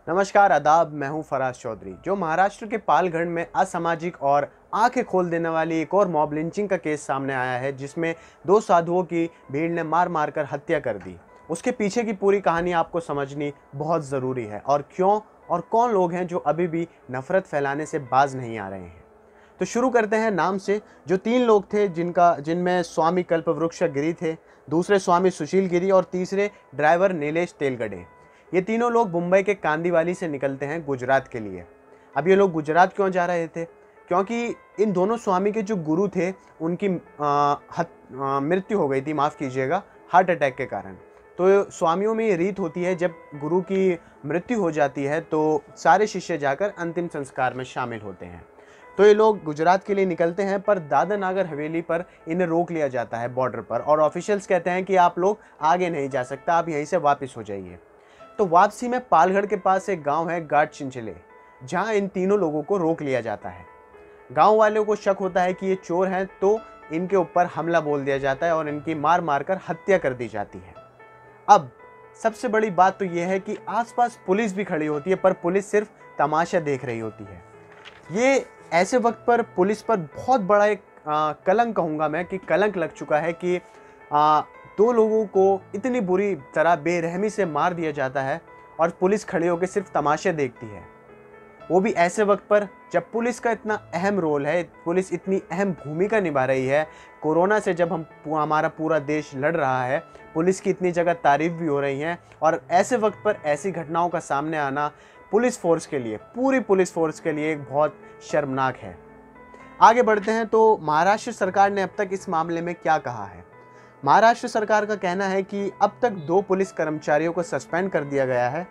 नमस्कार आदाब, मैं हूं फराज चौधरी। जो महाराष्ट्र के पालगढ़ में असामाजिक और आंखें खोल देने वाली एक और मॉब लिंचिंग का केस सामने आया है, जिसमें दो साधुओं की भीड़ ने मार मार कर हत्या कर दी। उसके पीछे की पूरी कहानी आपको समझनी बहुत ज़रूरी है, और क्यों और कौन लोग हैं जो अभी भी नफरत फैलाने से बाज नहीं आ रहे हैं। तो शुरू करते हैं नाम से। जो तीन लोग थे जिनमें स्वामी कल्पवृक्ष गिरी थे, दूसरे स्वामी सुशील गिरी और तीसरे ड्राइवर नीलेश तेलगढ़े। ये तीनों लोग मुंबई के कांदीवाली से निकलते हैं गुजरात के लिए। अब ये लोग गुजरात क्यों जा रहे थे? क्योंकि इन दोनों स्वामी के जो गुरु थे उनकी मृत्यु हो गई थी, माफ़ कीजिएगा, हार्ट अटैक के कारण। तो स्वामियों में ये रीत होती है, जब गुरु की मृत्यु हो जाती है तो सारे शिष्य जाकर अंतिम संस्कार में शामिल होते हैं। तो ये लोग गुजरात के लिए निकलते हैं, पर दादर नागर हवेली पर इन्हें रोक लिया जाता है बॉर्डर पर, और ऑफिशियल्स कहते हैं कि आप लोग आगे नहीं जा सकता, आप यहीं से वापस हो जाइए। तो वापसी में पालगढ़ के पास एक गांव है गाट चिंचले, जहां इन तीनों लोगों को रोक लिया जाता है। गांव वालों को शक होता है कि ये चोर हैं, तो इनके ऊपर हमला बोल दिया जाता है और इनकी मार मार कर हत्या कर दी जाती है। अब सबसे बड़ी बात तो यह है कि आसपास पुलिस भी खड़ी होती है, पर पुलिस सिर्फ तमाशा देख रही होती है। ये ऐसे वक्त पर पुलिस पर बहुत बड़ा एक कलंक, कहूँगा मैं कि कलंक लग चुका है कि दो लोगों को इतनी बुरी तरह बेरहमी से मार दिया जाता है और पुलिस खड़ी होकर सिर्फ तमाशे देखती है। वो भी ऐसे वक्त पर जब पुलिस का इतना अहम रोल है, पुलिस इतनी अहम भूमिका निभा रही है। कोरोना से जब हमारा पूरा देश लड़ रहा है, पुलिस की इतनी जगह तारीफ भी हो रही है, और ऐसे वक्त पर ऐसी घटनाओं का सामने आना पुलिस फोर्स के लिए, पूरी पुलिस फोर्स के लिए एक बहुत शर्मनाक है। आगे बढ़ते हैं तो महाराष्ट्र सरकार ने अब तक इस मामले में क्या कहा है। महाराष्ट्र सरकार का कहना है कि अब तक 2 पुलिस कर्मचारियों को सस्पेंड कर दिया गया है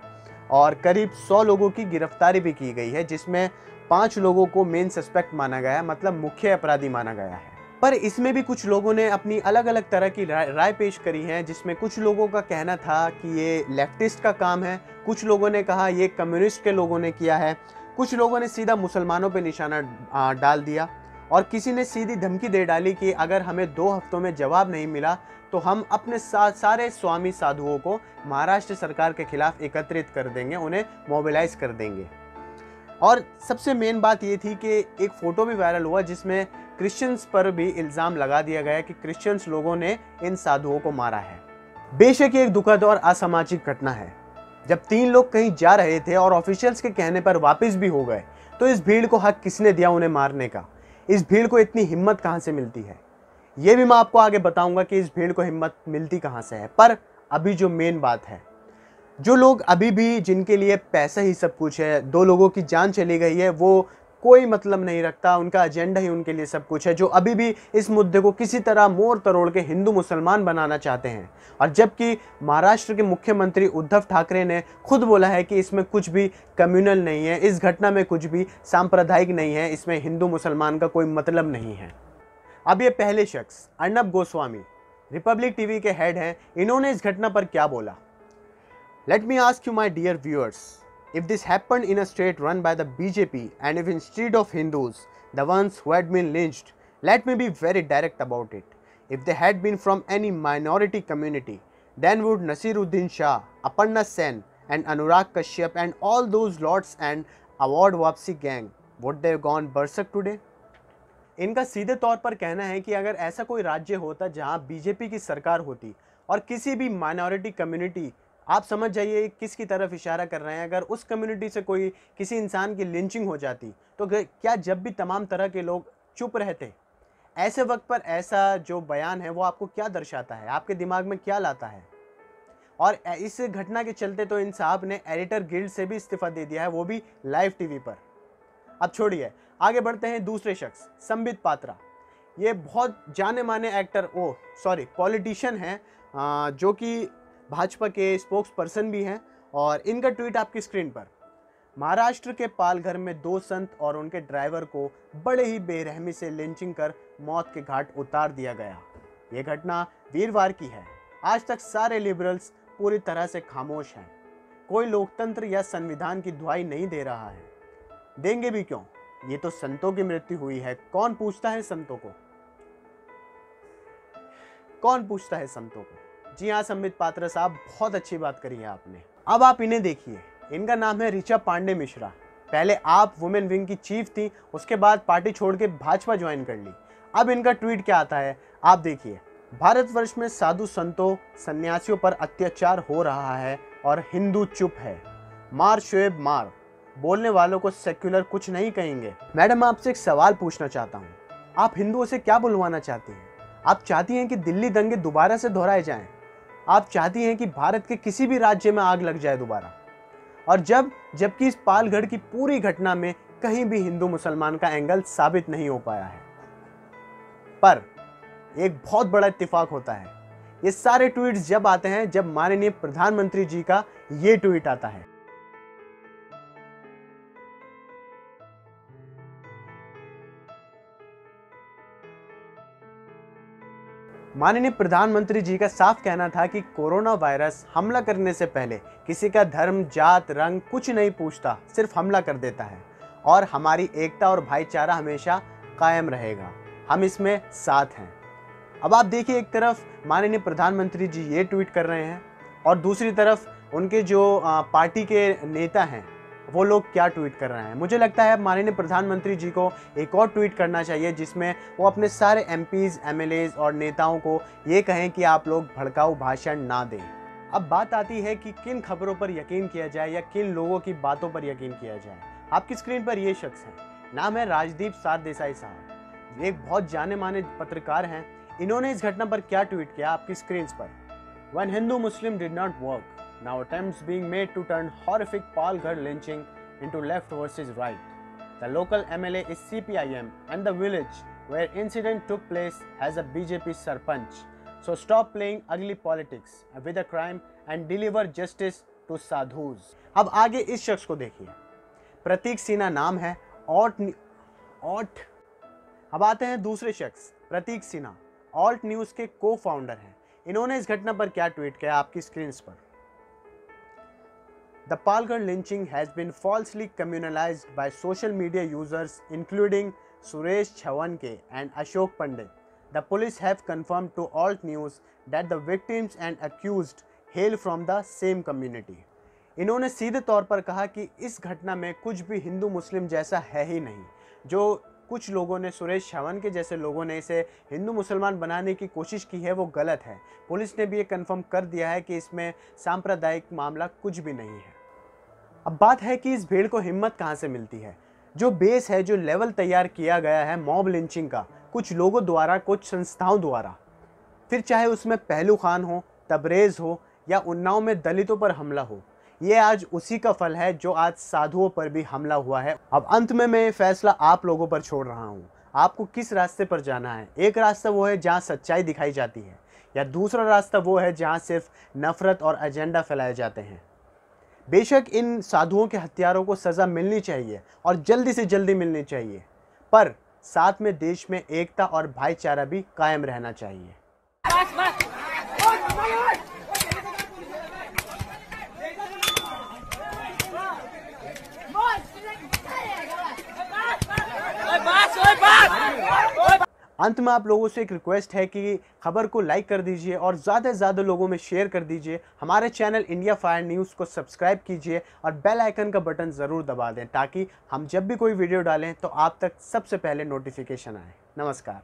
और करीब 100 लोगों की गिरफ्तारी भी की गई है, जिसमें 5 लोगों को मेन सस्पेक्ट माना गया है, मतलब मुख्य अपराधी माना गया है। पर इसमें भी कुछ लोगों ने अपनी अलग अलग तरह की राय पेश करी है, जिसमें कुछ लोगों का कहना था कि ये लेफ्टिस्ट का काम है, कुछ लोगों ने कहा ये कम्युनिस्ट के लोगों ने किया है, कुछ लोगों ने सीधा मुसलमानों पे निशाना डाल दिया, और किसी ने सीधी धमकी दे डाली कि अगर हमें 2 हफ्तों में जवाब नहीं मिला तो हम अपने सारे स्वामी साधुओं को महाराष्ट्र सरकार के खिलाफ एकत्रित कर देंगे, उन्हें मोबिलाइज कर देंगे। और सबसे मेन बात ये थी कि एक फ़ोटो भी वायरल हुआ जिसमें क्रिश्चियंस पर भी इल्ज़ाम लगा दिया गया कि क्रिश्चियंस लोगों ने इन साधुओं को मारा है। बेशक ये एक दुखद और असामाजिक घटना है। जब 3 लोग कहीं जा रहे थे और ऑफिशियल्स के कहने पर वापस भी हो गए, तो इस भीड़ को हक किसने दिया उन्हें मारने का? इस भीड़ को इतनी हिम्मत कहाँ से मिलती है? ये भी मैं आपको आगे बताऊंगा कि इस भीड़ को हिम्मत मिलती कहाँ से है। पर अभी जो मेन बात है, जो लोग अभी भी, जिनके लिए पैसा ही सब कुछ है, 2 लोगों की जान चली गई है, वो कोई मतलब नहीं रखता, उनका एजेंडा ही उनके लिए सब कुछ है, जो अभी भी इस मुद्दे को किसी तरह मोड़ तरोड़ के हिंदू मुसलमान बनाना चाहते हैं। और जबकि महाराष्ट्र के मुख्यमंत्री उद्धव ठाकरे ने खुद बोला है कि इसमें कुछ भी कम्युनल नहीं है, इस घटना में कुछ भी सांप्रदायिक नहीं है, इसमें हिंदू मुसलमान का कोई मतलब नहीं है। अब ये पहले शख्स अर्नब गोस्वामी, रिपब्लिक टीवी के हेड हैं, इन्होंने इस घटना पर क्या बोला। Let me ask you, my dear viewers, if this happened in a state run by the BJP, and if instead of Hindus, the ones who had been lynched, let me be very direct about it, if they had been from any minority community, then would Nasiruddin Shah, Aparna Sen and Anurag Kashyap and all those lots and award wapsi gang, would they have gone berserk today? इनका सीधे तौर पर कहना है कि अगर ऐसा कोई राज्य होता जहां बीजेपी की सरकार होती और किसी भी माइनॉरिटी कम्युनिटी, आप समझ जाइए किस की तरफ इशारा कर रहे हैं, अगर उस कम्युनिटी से कोई किसी इंसान की लिंचिंग हो जाती, तो क्या जब भी तमाम तरह के लोग चुप रहते? ऐसे वक्त पर ऐसा जो बयान है वो आपको क्या दर्शाता है, आपके दिमाग में क्या लाता है? और इस घटना के चलते तो इन साहब ने एडिटर गिल्ड से भी इस्तीफा दे दिया है, वो भी लाइव टीवी पर। अब छोड़िए, आगे बढ़ते हैं। दूसरे शख्स संबित पात्रा, ये बहुत जाने माने एक्टर, पॉलिटिशियन हैं, जो कि भाजपा के स्पोक्स पर्सन भी हैं, और इनका ट्वीट आपकी स्क्रीन पर। महाराष्ट्र के पालघर में 2 संत और उनके ड्राइवर को बड़े ही बेरहमी से लिंचिंग कर मौत के घाट उतार दिया गया। ये घटना वीरवार की है। आज तक सारे लिबरल्स पूरी तरह से खामोश हैं। कोई लोकतंत्र या संविधान की दुहाई नहीं दे रहा है। देंगे भी क्यों? ये तो संतों की मृत्यु हुई है, कौन पूछता है संतों को? कौन पूछता है संतों को? जी हाँ संबित पात्रा साहब, बहुत अच्छी बात करी है आपने। अब आप इन्हें देखिए, इनका नाम है ऋचा पांडे मिश्रा। पहले आप वुमेन विंग की चीफ थी, उसके बाद पार्टी छोड़ के भाजपा ज्वाइन कर ली। अब इनका ट्वीट क्या आता है आप देखिए। भारतवर्ष में साधु संतों सन्यासियों पर अत्याचार हो रहा है और हिंदू चुप है। मार शोएब मार, बोलने वालों को सेक्युलर कुछ नहीं कहेंगे। मैडम आपसे एक सवाल पूछना चाहता हूँ, आप हिंदुओं से क्या बुलवाना चाहती हैं? आप चाहती हैं कि दिल्ली दंगे दोबारा से दोहराए जाएं? आप चाहती हैं कि भारत के किसी भी राज्य में आग लग जाए दोबारा? और जबकि इस पालगढ़ की पूरी घटना में कहीं भी हिंदू मुसलमान का एंगल साबित नहीं हो पाया है। पर एक बहुत बड़ा इत्तेफाक होता है। ये सारे ट्वीट्स जब आते हैं जब माननीय प्रधानमंत्री जी का ये ट्वीट आता है। माननीय प्रधानमंत्री जी का साफ कहना था कि कोरोना वायरस हमला करने से पहले किसी का धर्म, जात, रंग कुछ नहीं पूछता, सिर्फ हमला कर देता है और हमारी एकता और भाईचारा हमेशा कायम रहेगा। हम इसमें साथ हैं। अब आप देखिए, एक तरफ माननीय प्रधानमंत्री जी ये ट्वीट कर रहे हैं और दूसरी तरफ उनके जो पार्टी के नेता हैं वो लोग क्या ट्वीट कर रहे हैं। मुझे लगता है माननीय प्रधानमंत्री जी को एक और ट्वीट करना चाहिए जिसमें वो अपने सारे एमपीज, एमएलएज और नेताओं को ये कहें कि आप लोग भड़काऊ भाषण ना दें। अब बात आती है कि किन खबरों पर यकीन किया जाए या किन लोगों की बातों पर यकीन किया जाए। आपकी स्क्रीन पर ये शख्स है, नाम है राजदीप सरदेसाई साहब, एक बहुत जाने माने पत्रकार हैं। इन्होंने इस घटना पर क्या ट्वीट किया आपकी स्क्रीन पर। When Hindu Muslim did not work, now attempts being made to turn horrific Palghar lynching into left versus right. The local MLA is CPIM and the village where incident took place has a BJP sarpanch. So stop playing ugly politics with a crime and deliver justice to sadhus. अब आगे इस शख्स को देखिए, प्रतीक सिन्हा नाम है। Alt अब आते हैं दूसरे शख्स, प्रतीक सिन्हा ऑल्ट न्यूज के को फाउंडर हैं। इन्होंने इस घटना पर क्या ट्वीट किया आपकी स्क्रीन पर। The Palghar lynching has been falsely communalized by social media users including Suresh Chhawanke and Ashok Pandit. The police have confirmed to Alt News that the victims and accused hail from the same community. इन्होंने सीधे तौर पर कहा कि इस घटना में कुछ भी हिंदू मुस्लिम जैसा है ही नहीं। जो कुछ लोगों ने, सुरेश छावन के जैसे लोगों ने इसे हिंदू मुसलमान बनाने की कोशिश की है वो गलत है। पुलिस ने भी ये कंफर्म कर दिया है कि इसमें सांप्रदायिक मामला कुछ भी नहीं है। अब बात है कि इस भीड़ को हिम्मत कहाँ से मिलती है। जो बेस है, जो लेवल तैयार किया गया है मॉब लिंचिंग का कुछ लोगों द्वारा, कुछ संस्थाओं द्वारा, फिर चाहे उसमें पहलू खान हो, तबरेज हो या उन्नाव में दलितों पर हमला हो, ये आज उसी का फल है जो आज साधुओं पर भी हमला हुआ है। अब अंत में मैं ये फैसला आप लोगों पर छोड़ रहा हूँ, आपको किस रास्ते पर जाना है। एक रास्ता वो है जहाँ सच्चाई दिखाई जाती है, या दूसरा रास्ता वो है जहाँ सिर्फ नफरत और एजेंडा फैलाए जाते हैं। बेशक इन साधुओं के हत्यारों को सज़ा मिलनी चाहिए और जल्दी से जल्दी मिलनी चाहिए, पर साथ में देश में एकता और भाईचारा भी कायम रहना चाहिए। अंत में आप लोगों से एक रिक्वेस्ट है कि खबर को लाइक कर दीजिए और ज़्यादा से ज़्यादा लोगों में शेयर कर दीजिए। हमारे चैनल इंडिया फायर न्यूज़ को सब्सक्राइब कीजिए और बेल आइकन का बटन ज़रूर दबा दें ताकि हम जब भी कोई वीडियो डालें तो आप तक सबसे पहले नोटिफिकेशन आए। नमस्कार।